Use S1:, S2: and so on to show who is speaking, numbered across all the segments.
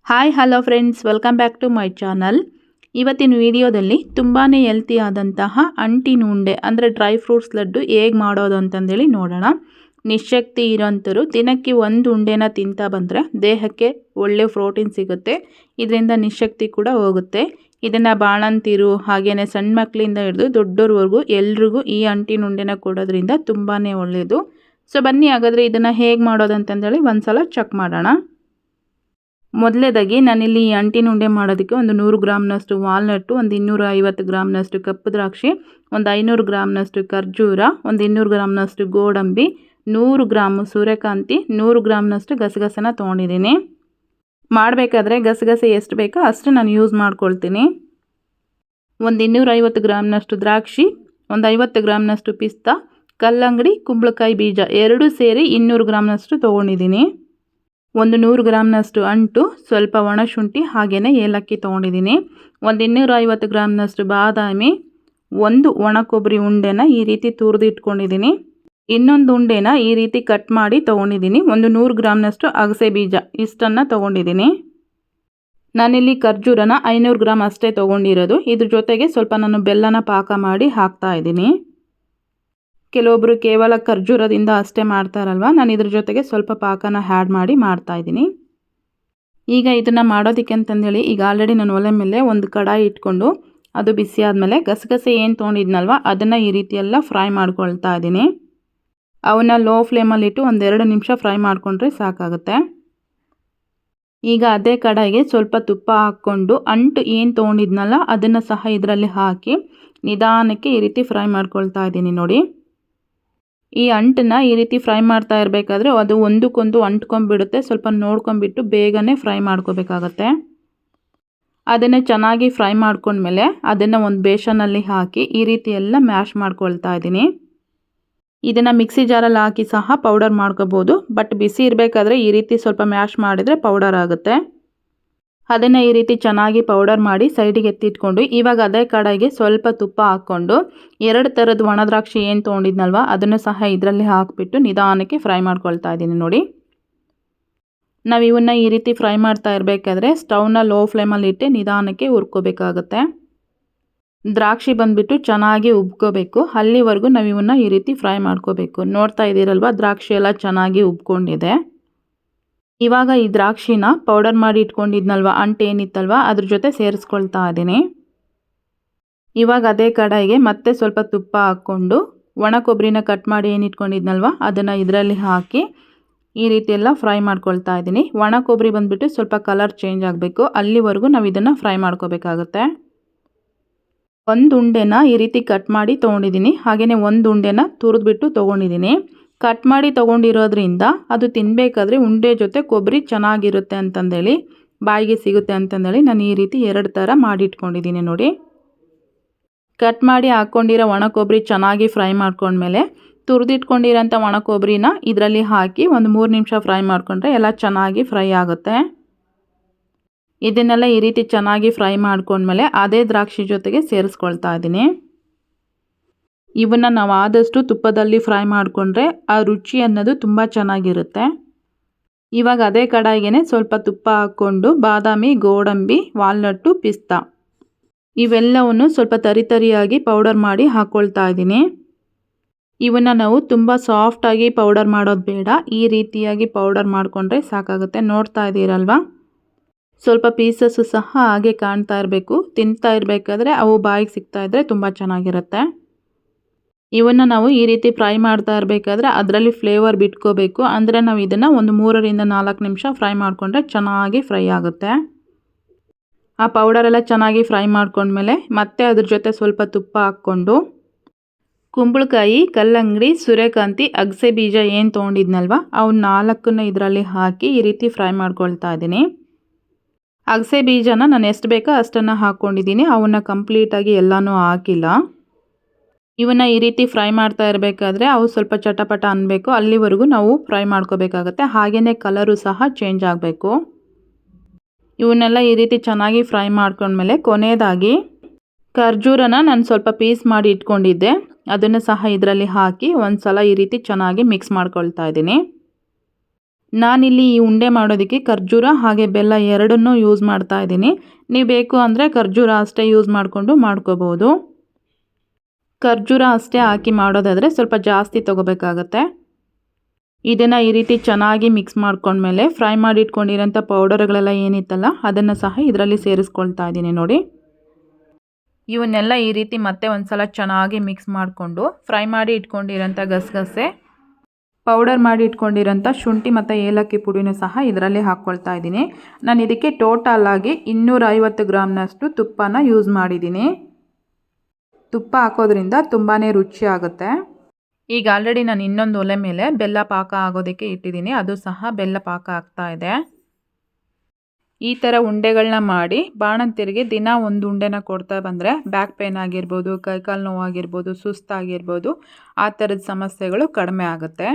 S1: Hi hello friends, welcome back to my channel. ಇವತ್ತಿನ ವಿಡಿಯೋದಲ್ಲಿ ತುಂಬಾ ಹೆಲ್ತಿ ಆದಂತಹ ಅಂಟಿನ ಉಂಡೆ ಅಂದರೆ ಡ್ರೈ ಫ್ರೂಟ್ಸ್ ಲಡ್ಡು ಹೇಗೆ ಮಾಡೋದು ಅಂತಂದೇಳಿ ನೋಡೋಣ. ನಿಶಕ್ತಿ ಇರೋಂಥರು ದಿನಕ್ಕೆ ಒಂದು ಉಂಡೆನ ತಿಂತಾ ಬಂದರೆ ದೇಹಕ್ಕೆ ಒಳ್ಳೆ ಪ್ರೋಟೀನ್ ಸಿಗುತ್ತೆ. ಇದರಿಂದ ನಿಶಕ್ತಿ ಕೂಡ ಹೋಗುತ್ತೆ. ಇದನ್ನು ಬಾಣಂತಿರು ಹಾಗೆಯೇ ಸಣ್ಣ ಮಕ್ಕಳಿಂದ ಹಿಡಿದು ದೊಡ್ಡೋರ್ವರೆಗೂ ಎಲ್ರಿಗೂ ಈ ಅಂಟಿನ ಉಂಡೆನ ಕೊಡೋದ್ರಿಂದ ತುಂಬಾ ಒಳ್ಳೆಯದು. ಸೊ ಬನ್ನಿ ಹಾಗಾದರೆ ಇದನ್ನು ಹೇಗೆ ಮಾಡೋದು ಅಂತಂದೇಳಿ ಒಂದ್ಸಲ ಚೆಕ್ ಮಾಡೋಣ. ಮೊದಲೇದಾಗಿ ನಾನಿಲ್ಲಿ ಈ ಅಂಟಿನ ಉಂಡೆ ಮಾಡೋದಕ್ಕೆ ಒಂದು 100 ಗ್ರಾಮ್ನಷ್ಟು ವಾಲ್ನಟ್ಟು, ಒಂದು 250 ಗ್ರಾಮ್ನಷ್ಟು ಕಪ್ಪು ದ್ರಾಕ್ಷಿ, ಒಂದು 500 ಗ್ರಾಮ್ನಷ್ಟು ಖರ್ಜೂರ, ಒಂದು 200 ಗ್ರಾಮ್ನಷ್ಟು ಗೋಡಂಬಿ, 100 ಗ್ರಾಮ್ ಸೂರ್ಯಕಾಂತಿ, 100 ಗ್ರಾಮ್ನಷ್ಟು ಗಸಗಸೆನ ತೊಗೊಂಡಿದ್ದೀನಿ. ಮಾಡಬೇಕಾದ್ರೆ ಗಸಗಸೆ ಎಷ್ಟು ಬೇಕೋ ಅಷ್ಟು ನಾನು ಯೂಸ್ ಮಾಡ್ಕೊಳ್ತೀನಿ. ಒಂದು 250 ಗ್ರಾಮ್ನಷ್ಟು ದ್ರಾಕ್ಷಿ, ಒಂದು 50 ಗ್ರಾಮ್ನಷ್ಟು ಪಿಸ್ತಾ, ಕಲ್ಲಂಗಡಿ, ಕುಂಬಳಕಾಯಿ ಬೀಜ ಎರಡೂ ಸೇರಿ 200 ಗ್ರಾಮ್ನಷ್ಟು ತೊಗೊಂಡಿದ್ದೀನಿ. ಒಂದು 100 ಗ್ರಾಮ್ನಷ್ಟು ಅಂಟು, ಸ್ವಲ್ಪ ಒಣಶುಂಠಿ ಹಾಗೆಯೇ ಏಲಕ್ಕಿ ತೊಗೊಂಡಿದ್ದೀನಿ. ಒಂದು 250 ಗ್ರಾಮ್ನಷ್ಟು ಬಾದಾಮಿ, ಒಂದು ಒಣ ಕೊಬ್ಬರಿ ಉಂಡೆನ ಈ ರೀತಿ ತುರಿದು ಇಟ್ಕೊಂಡಿದ್ದೀನಿ. ಇನ್ನೊಂದು ಉಂಡೆನ ಈ ರೀತಿ ಕಟ್ ಮಾಡಿ ತೊಗೊಂಡಿದ್ದೀನಿ. ಒಂದು 100 ಗ್ರಾಮ್ನಷ್ಟು ಅಗಸೆ ಬೀಜ ಇಷ್ಟನ್ನು ತೊಗೊಂಡಿದ್ದೀನಿ. ನಾನಿಲ್ಲಿ ಖರ್ಜೂರನ 500 ಗ್ರಾಮ್ ಅಷ್ಟೇ ತೊಗೊಂಡಿರೋದು. ಇದ್ರ ಜೊತೆಗೆ ಸ್ವಲ್ಪ ನಾನು ಬೆಲ್ಲನ ಪಾಕ ಮಾಡಿ ಹಾಕ್ತಾ ಇದ್ದೀನಿ. ಕೆಲವೊಬ್ಬರು ಕೇವಲ ಖರ್ಜೂರದಿಂದ ಅಷ್ಟೇ ಮಾಡ್ತಾರಲ್ವ, ನಾನು ಇದ್ರ ಜೊತೆಗೆ ಸ್ವಲ್ಪ ಪಾಕನ ಆ್ಯಡ್ ಮಾಡಿ ಮಾಡ್ತಾಯಿದ್ದೀನಿ. ಈಗ ಇದನ್ನು ಮಾಡೋದಕ್ಕೆ ಅಂತಂದೇಳಿ ಈಗ ಆಲ್ರೆಡಿ ನಾನು ಒಲೆ ಮೇಲೆ ಒಂದು ಕಡಾಯಿ ಇಟ್ಕೊಂಡು ಅದು ಬಿಸಿ ಆದಮೇಲೆ ಗಸಗಸೆ ಏನು ತೊಗೊಂಡಿದ್ನಲ್ವ ಅದನ್ನು ಈ ರೀತಿ ಎಲ್ಲ ಫ್ರೈ ಮಾಡ್ಕೊಳ್ತಾ ಇದ್ದೀನಿ. ಅವನ್ನ ಲೋ ಫ್ಲೇಮಲ್ಲಿಟ್ಟು ಒಂದು 2 ನಿಮಿಷ ಫ್ರೈ ಮಾಡಿಕೊಂಡ್ರೆ ಸಾಕಾಗುತ್ತೆ. ಈಗ ಅದೇ ಕಡಾಯಿಗೆ ಸ್ವಲ್ಪ ತುಪ್ಪ ಹಾಕ್ಕೊಂಡು ಅಂಟು ಏನು ತೊಗೊಂಡಿದ್ನಲ್ಲ ಅದನ್ನು ಸಹ ಇದರಲ್ಲಿ ಹಾಕಿ ನಿಧಾನಕ್ಕೆ ಈ ರೀತಿ ಫ್ರೈ ಮಾಡ್ಕೊಳ್ತಾ ಇದ್ದೀನಿ. ನೋಡಿ, ಈ ಅಂಟನ್ನ ಈ ರೀತಿ ಫ್ರೈ ಮಾಡ್ತಾ ಇರಬೇಕಾದ್ರೆ ಅದು ಒಂದಕ್ಕೊಂದು ಅಂಟ್ಕೊಂಡ್ಬಿಡುತ್ತೆ. ಸ್ವಲ್ಪ ನೋಡ್ಕೊಂಡ್ಬಿಟ್ಟು ಬೇಗನೆ ಫ್ರೈ ಮಾಡ್ಕೋಬೇಕಾಗತ್ತೆ. ಅದನ್ನು ಚೆನ್ನಾಗಿ ಫ್ರೈ ಮಾಡ್ಕೊಂಡ್ಮೇಲೆ ಅದನ್ನು ಒಂದು ಬೇಸನಲ್ಲಿ ಹಾಕಿ ಈ ರೀತಿ ಎಲ್ಲ ಮ್ಯಾಶ್ ಮಾಡ್ಕೊಳ್ತಾ ಇದ್ದೀನಿ. ಇದನ್ನು ಮಿಕ್ಸಿ ಜಾರಲ್ಲಿ ಹಾಕಿ ಸಹ ಪೌಡರ್ ಮಾಡ್ಕೋಬೋದು, ಬಟ್ ಬಿಸಿ ಇರಬೇಕಾದ್ರೆ ಈ ರೀತಿ ಸ್ವಲ್ಪ ಮ್ಯಾಶ್ ಮಾಡಿದರೆ ಪೌಡರ್ ಆಗುತ್ತೆ. ಅದನ್ನು ಈ ರೀತಿ ಚೆನ್ನಾಗಿ ಪೌಡರ್ ಮಾಡಿ ಸೈಡಿಗೆ ಎತ್ತಿಟ್ಕೊಂಡು ಇವಾಗ ಅದೇ ಕಡಾಯಿಗೆ ಸ್ವಲ್ಪ ತುಪ್ಪ ಹಾಕ್ಕೊಂಡು 2 ಥರದ ಒಣ ದ್ರಾಕ್ಷಿ ಏನು ತೊಗೊಂಡಿದ್ನಲ್ವ ಅದನ್ನು ಸಹ ಇದರಲ್ಲಿ ಹಾಕಿಬಿಟ್ಟು ನಿಧಾನಕ್ಕೆ ಫ್ರೈ ಮಾಡ್ಕೊಳ್ತಾ ಇದ್ದೀನಿ. ನೋಡಿ, ನಾವು ಇವನ್ನ ಈ ರೀತಿ ಫ್ರೈ ಮಾಡ್ತಾ ಇರಬೇಕಾದ್ರೆ ಸ್ಟವ್ನ ಲೋ ಫ್ಲೇಮಲ್ಲಿ ಇಟ್ಟು ನಿಧಾನಕ್ಕೆ ಹುರ್ಕೋಬೇಕಾಗತ್ತೆ. ದ್ರಾಕ್ಷಿ ಬಂದುಬಿಟ್ಟು ಚೆನ್ನಾಗಿ ಉಬ್ಕೋಬೇಕು, ಅಲ್ಲಿವರೆಗೂ ನಾವು ಇವನ್ನ ಈ ರೀತಿ ಫ್ರೈ ಮಾಡ್ಕೋಬೇಕು. ನೋಡ್ತಾ ಇದ್ದೀರಲ್ವ, ದ್ರಾಕ್ಷಿ ಎಲ್ಲ ಚೆನ್ನಾಗಿ ಉಬ್ಕೊಂಡಿದೆ. ಇವಾಗ ಈ ದ್ರಾಕ್ಷಿನ ಪೌಡರ್ ಮಾಡಿ ಇಟ್ಕೊಂಡಿದ್ನಲ್ವ ಅಂಟು ಏನಿತ್ತಲ್ವ ಅದ್ರ ಜೊತೆ ಸೇರಿಸ್ಕೊಳ್ತಾ ಇದ್ದೀನಿ. ಇವಾಗ ಅದೇ ಕಡಾಯಿಗೆ ಮತ್ತೆ ಸ್ವಲ್ಪ ತುಪ್ಪ ಹಾಕ್ಕೊಂಡು ಒಣ ಕೊಬ್ಬರಿನ ಕಟ್ ಮಾಡಿ ಏನು ಇಟ್ಕೊಂಡಿದ್ನಲ್ವ ಅದನ್ನು ಇದರಲ್ಲಿ ಹಾಕಿ ಈ ರೀತಿ ಎಲ್ಲ ಫ್ರೈ ಮಾಡ್ಕೊಳ್ತಾ ಇದ್ದೀನಿ. ಒಣ ಕೊಬ್ಬರಿ ಬಂದುಬಿಟ್ಟು ಸ್ವಲ್ಪ ಕಲರ್ ಚೇಂಜ್ ಆಗಬೇಕು, ಅಲ್ಲಿವರೆಗೂ ನಾವು ಇದನ್ನು ಫ್ರೈ ಮಾಡ್ಕೋಬೇಕಾಗತ್ತೆ. ಒಂದು ಉಂಡೆನ ಈ ರೀತಿ ಕಟ್ ಮಾಡಿ ತೊಗೊಂಡಿದ್ದೀನಿ, ಹಾಗೆಯೇ ಒಂದು ಉಂಡೆನ ತುರಿದ್ಬಿಟ್ಟು ತೊಗೊಂಡಿದ್ದೀನಿ. ಕಟ್ ಮಾಡಿ ತೊಗೊಂಡಿರೋದ್ರಿಂದ ಅದು ತಿನ್ನಬೇಕಾದ್ರೆ ಉಂಡೆ ಜೊತೆ ಕೊಬ್ಬರಿ ಚೆನ್ನಾಗಿರುತ್ತೆ ಅಂತಂದೇಳಿ, ಬಾಯಿಗೆ ಸಿಗುತ್ತೆ ಅಂತಂದೇಳಿ ನಾನು ಈ ರೀತಿ 2 ಥರ ಮಾಡಿಟ್ಕೊಂಡಿದ್ದೀನಿ. ನೋಡಿ, ಕಟ್ ಮಾಡಿ ಹಾಕ್ಕೊಂಡಿರೋ ಒಣ ಕೊಬ್ಬರಿ ಚೆನ್ನಾಗಿ ಫ್ರೈ ಮಾಡ್ಕೊಂಡ್ಮೇಲೆ ತುರಿದಿಟ್ಕೊಂಡಿರೋಂಥ ಒಣ ಕೊಬ್ಬರಿನ ಇದರಲ್ಲಿ ಹಾಕಿ ಒಂದು 3 ನಿಮಿಷ ಫ್ರೈ ಮಾಡಿಕೊಂಡ್ರೆ ಎಲ್ಲ ಚೆನ್ನಾಗಿ ಫ್ರೈ ಆಗುತ್ತೆ. ಇದನ್ನೆಲ್ಲ ಈ ರೀತಿ ಚೆನ್ನಾಗಿ ಫ್ರೈ ಮಾಡ್ಕೊಂಡ್ಮೇಲೆ ಅದೇ ದ್ರಾಕ್ಷಿ ಜೊತೆಗೆ ಸೇರಿಸ್ಕೊಳ್ತಾ ಇದ್ದೀನಿ. ಇವನ್ನ ನಾವು ಆದಷ್ಟು ತುಪ್ಪದಲ್ಲಿ ಫ್ರೈ ಮಾಡಿಕೊಂಡ್ರೆ ಆ ರುಚಿ ಅನ್ನೋದು ತುಂಬ ಚೆನ್ನಾಗಿರುತ್ತೆ. ಇವಾಗ ಅದೇ ಕಡಾಯಿಗೆ ಸ್ವಲ್ಪ ತುಪ್ಪ ಹಾಕ್ಕೊಂಡು ಬಾದಾಮಿ, ಗೋಡಂಬಿ, ವಾಲ್ನಟ್ಟು, ಪಿಸ್ತಾ ಇವೆಲ್ಲವನ್ನು ಸ್ವಲ್ಪ ತರಿಯಾಗಿ ಪೌಡರ್ ಮಾಡಿ ಹಾಕ್ಕೊಳ್ತಾ ಇದ್ದೀನಿ. ಇವನ್ನ ನಾವು ತುಂಬ ಸಾಫ್ಟಾಗಿ ಪೌಡರ್ ಮಾಡೋದು ಬೇಡ, ಈ ರೀತಿಯಾಗಿ ಪೌಡರ್ ಮಾಡಿಕೊಂಡ್ರೆ ಸಾಕಾಗುತ್ತೆ. ನೋಡ್ತಾ ಇದ್ದೀರಲ್ವ, ಸ್ವಲ್ಪ ಪೀಸಸ್ಸು ಸಹ ಹಾಗೆ ಕಾಣ್ತಾ ಇರಬೇಕು. ತಿಂತಾ ಇರಬೇಕಾದ್ರೆ ಅವು ಬಾಯಿಗೆ ಸಿಗ್ತಾ ಇದ್ದರೆ ತುಂಬ ಚೆನ್ನಾಗಿರುತ್ತೆ. ಇವನ್ನು ನಾವು ಈ ರೀತಿ ಫ್ರೈ ಮಾಡ್ತಾ ಇರಬೇಕಾದ್ರೆ ಅದರಲ್ಲಿ ಫ್ಲೇವರ್ ಬಿಟ್ಕೋಬೇಕು. ಅಂದರೆ ನಾವು ಇದನ್ನು ಒಂದು 3 ರಿಂದ 4 ನಿಮಿಷ ಫ್ರೈ ಮಾಡಿಕೊಂಡ್ರೆ ಚೆನ್ನಾಗಿ ಫ್ರೈ ಆಗುತ್ತೆ. ಆ ಪೌಡರೆಲ್ಲ ಚೆನ್ನಾಗಿ ಫ್ರೈ ಮಾಡ್ಕೊಂಡ್ಮೇಲೆ ಮತ್ತೆ ಅದ್ರ ಜೊತೆ ಸ್ವಲ್ಪ ತುಪ್ಪ ಹಾಕ್ಕೊಂಡು ಕುಂಬಳಕಾಯಿ, ಕಲ್ಲಂಗಡಿ, ಸೂರ್ಯಕಾಂತಿ, ಅಗಸೆ ಬೀಜ ಏನು ತೊಗೊಂಡಿದ್ನಲ್ವ ಅವನ್ನ 4ನ್ನು ಇದರಲ್ಲಿ ಹಾಕಿ ಈ ರೀತಿ ಫ್ರೈ ಮಾಡ್ಕೊಳ್ತಾ ಇದ್ದೀನಿ. ಅಗಸೆ ಬೀಜನ ನಾನು ಎಷ್ಟು ಬೇಕೋ ಅಷ್ಟನ್ನು ಹಾಕ್ಕೊಂಡಿದ್ದೀನಿ, ಅವನ್ನ ಕಂಪ್ಲೀಟಾಗಿ ಎಲ್ಲನೂ ಹಾಕಿಲ್ಲ. ಇವನ್ನ ಈ ರೀತಿ ಫ್ರೈ ಮಾಡ್ತಾ ಇರಬೇಕಾದ್ರೆ ಅವು ಸ್ವಲ್ಪ ಚಟಪಟ ಅನ್ನಬೇಕು, ಅಲ್ಲಿವರೆಗೂ ನಾವು ಫ್ರೈ ಮಾಡ್ಕೋಬೇಕಾಗತ್ತೆ. ಹಾಗೆಯೇ ಕಲರು ಸಹ ಚೇಂಜ್ ಆಗಬೇಕು. ಇವನ್ನೆಲ್ಲ ಈ ರೀತಿ ಚೆನ್ನಾಗಿ ಫ್ರೈ ಮಾಡ್ಕೊಂಡ್ಮೇಲೆ ಕೊನೆಯದಾಗಿ ಖರ್ಜೂರನ ನಾನು ಸ್ವಲ್ಪ ಪೀಸ್ ಮಾಡಿ ಇಟ್ಕೊಂಡಿದ್ದೆ, ಅದನ್ನು ಸಹ ಇದರಲ್ಲಿ ಹಾಕಿ ಒಂದು ಸಲ ಈ ರೀತಿ ಚೆನ್ನಾಗಿ ಮಿಕ್ಸ್ ಮಾಡ್ಕೊಳ್ತಾ ಇದ್ದೀನಿ. ನಾನಿಲ್ಲಿ ಈ ಉಂಡೆ ಮಾಡೋದಕ್ಕೆ ಖರ್ಜೂರ ಹಾಗೆ ಬೆಲ್ಲ ಎರಡನ್ನೂ ಯೂಸ್ ಮಾಡ್ತಾ ಇದ್ದೀನಿ. ನೀವು ಬೇಕು ಅಂದರೆ ಖರ್ಜೂರ ಅಷ್ಟೇ ಯೂಸ್ ಮಾಡಿಕೊಂಡು ಮಾಡ್ಕೋಬೋದು. ಖರ್ಜೂರ ಅಷ್ಟೇ ಹಾಕಿ ಮಾಡೋದಾದರೆ ಸ್ವಲ್ಪ ಜಾಸ್ತಿ ತೊಗೋಬೇಕಾಗತ್ತೆ. ಇದನ್ನು ಈ ರೀತಿ ಚೆನ್ನಾಗಿ ಮಿಕ್ಸ್ ಮಾಡ್ಕೊಂಡ್ಮೇಲೆ ಫ್ರೈ ಮಾಡಿ ಇಟ್ಕೊಂಡಿರೋಂಥ ಪೌಡರ್ಗಳೆಲ್ಲ ಏನಿತ್ತಲ್ಲ ಅದನ್ನು ಸಹ ಇದರಲ್ಲಿ ಸೇರಿಸ್ಕೊಳ್ತಾ ಇದ್ದೀನಿ ನೋಡಿ. ಇವನ್ನೆಲ್ಲ ಈ ರೀತಿ ಮತ್ತೆ ಒಂದು ಸಲ ಚೆನ್ನಾಗಿ ಮಿಕ್ಸ್ ಮಾಡಿಕೊಂಡು ಫ್ರೈ ಮಾಡಿ ಇಟ್ಕೊಂಡಿರೋಂಥ ಗಸಗಸೆ, ಪೌಡರ್ ಮಾಡಿ ಇಟ್ಕೊಂಡಿರೋಂಥ ಶುಂಠಿ ಮತ್ತು ಏಲಕ್ಕಿ ಪುಡಿನೂ ಸಹ ಇದರಲ್ಲಿ ಹಾಕ್ಕೊಳ್ತಾ ಇದ್ದೀನಿ. ನಾನು ಇದಕ್ಕೆ ಟೋಟಲ್ ಆಗಿ 250 ಗ್ರಾಮ್ನಷ್ಟು ತುಪ್ಪನ ಯೂಸ್ ಮಾಡಿದ್ದೀನಿ. ತುಪ್ಪ ಹಾಕೋದ್ರಿಂದ ತುಂಬಾ ರುಚಿ ಆಗುತ್ತೆ. ಈಗ ಆಲ್ರೆಡಿ ನಾನು ಇನ್ನೊಂದು ಒಲೆ ಮೇಲೆ ಬೆಲ್ಲ ಪಾಕ ಆಗೋದಕ್ಕೆ ಇಟ್ಟಿದ್ದೀನಿ. ಅದು ಸಹ ಬೆಲ್ಲ ಪಾಕ ಆಗ್ತಾ ಇದೆ. ಈ ಥರ ಉಂಡೆಗಳನ್ನ ಮಾಡಿ ಬಾಣಂತಿಯರಿಗೆ ದಿನ ಒಂದು ಉಂಡೆನ ಕೊಡ್ತಾ ಬಂದರೆ ಬ್ಯಾಕ್ ಪೇನ್ ಆಗಿರ್ಬೋದು, ಕೈಕಾಲು ನೋವಾಗಿರ್ಬೋದು, ಸುಸ್ತಾಗಿರ್ಬೋದು, ಆ ಥರದ ಸಮಸ್ಯೆಗಳು ಕಡಿಮೆ ಆಗುತ್ತೆ.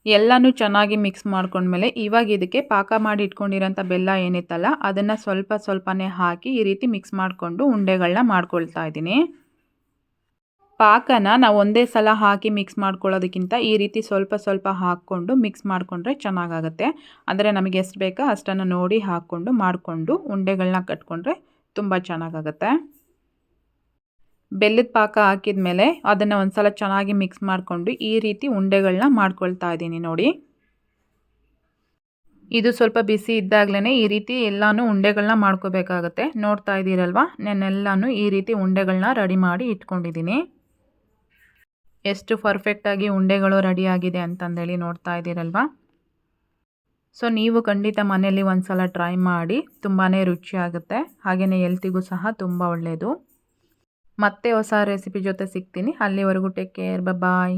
S1: ಎಲ್ಲನೂ ಚೆನ್ನಾಗಿ ಮಿಕ್ಸ್ ಮಾಡ್ಕೊಂಡ್ಮೇಲೆ ಇವಾಗ ಇದಕ್ಕೆ ಪಾಕ ಮಾಡಿ ಇಟ್ಕೊಂಡಿರೋಂಥ ಬೆಲ್ಲ ಏನಿತ್ತಲ್ಲ ಅದನ್ನು ಸ್ವಲ್ಪ ಸ್ವಲ್ಪನೇ ಹಾಕಿ ಈ ರೀತಿ ಮಿಕ್ಸ್ ಮಾಡಿಕೊಂಡು ಉಂಡೆಗಳನ್ನ ಮಾಡ್ಕೊಳ್ತಾ ಇದ್ದೀನಿ. ಪಾಕನ ನಾವು ಒಂದೇ ಸಲ ಹಾಕಿ ಮಿಕ್ಸ್ ಮಾಡ್ಕೊಳ್ಳೋದಕ್ಕಿಂತ ಈ ರೀತಿ ಸ್ವಲ್ಪ ಸ್ವಲ್ಪ ಹಾಕ್ಕೊಂಡು ಮಿಕ್ಸ್ ಮಾಡಿಕೊಂಡ್ರೆ ಚೆನ್ನಾಗಾಗುತ್ತೆ. ಅಂದರೆ ನಮಗೆ ಎಷ್ಟು ಬೇಕೋ ಅಷ್ಟನ್ನು ನೋಡಿ ಹಾಕ್ಕೊಂಡು ಮಾಡಿಕೊಂಡು ಉಂಡೆಗಳನ್ನ ಕಟ್ಕೊಂಡ್ರೆ ತುಂಬ ಚೆನ್ನಾಗಾಗುತ್ತೆ. ಬೆಲ್ಲದ ಪಾಕ ಹಾಕಿದ ಮೇಲೆ ಅದನ್ನು ಒಂದು ಸಲ ಚೆನ್ನಾಗಿ ಮಿಕ್ಸ್ ಮಾಡಿಕೊಂಡು ಈ ರೀತಿ ಉಂಡೆಗಳನ್ನ ಮಾಡ್ಕೊಳ್ತಾ ಇದ್ದೀನಿ ನೋಡಿ. ಇದು ಸ್ವಲ್ಪ ಬಿಸಿ ಇದ್ದಾಗಲೇ ಈ ರೀತಿ ಎಲ್ಲನೂ ಉಂಡೆಗಳನ್ನ ಮಾಡ್ಕೋಬೇಕಾಗತ್ತೆ. ನೋಡ್ತಾ ಇದ್ದೀರಲ್ವ, ನಾನೆಲ್ಲನೂ ಈ ರೀತಿ ಉಂಡೆಗಳನ್ನ ರೆಡಿ ಮಾಡಿ ಇಟ್ಕೊಂಡಿದ್ದೀನಿ. ಎಷ್ಟು ಪರ್ಫೆಕ್ಟಾಗಿ ಉಂಡೆಗಳು ರೆಡಿಯಾಗಿದೆ ಅಂತಂದೇಳಿ ನೋಡ್ತಾ ಇದ್ದೀರಲ್ವ. ಸೊ ನೀವು ಖಂಡಿತ ಮನೆಯಲ್ಲಿ ಒಂದು ಸಲ ಟ್ರೈ ಮಾಡಿ, ತುಂಬಾ ರುಚಿಯಾಗುತ್ತೆ. ಹಾಗೆಯೇ ಹೆಲ್ತಿಗೂ ಸಹ ತುಂಬ ಒಳ್ಳೆಯದು. ಮತ್ತೆ ಹೊಸ ರೆಸಿಪಿ ಜೊತೆ ಸಿಗ್ತೀನಿ. ಅಲ್ಲಿವರೆಗೂ ಟೇಕ್ ಕೇರ್, ಬಾಯ್.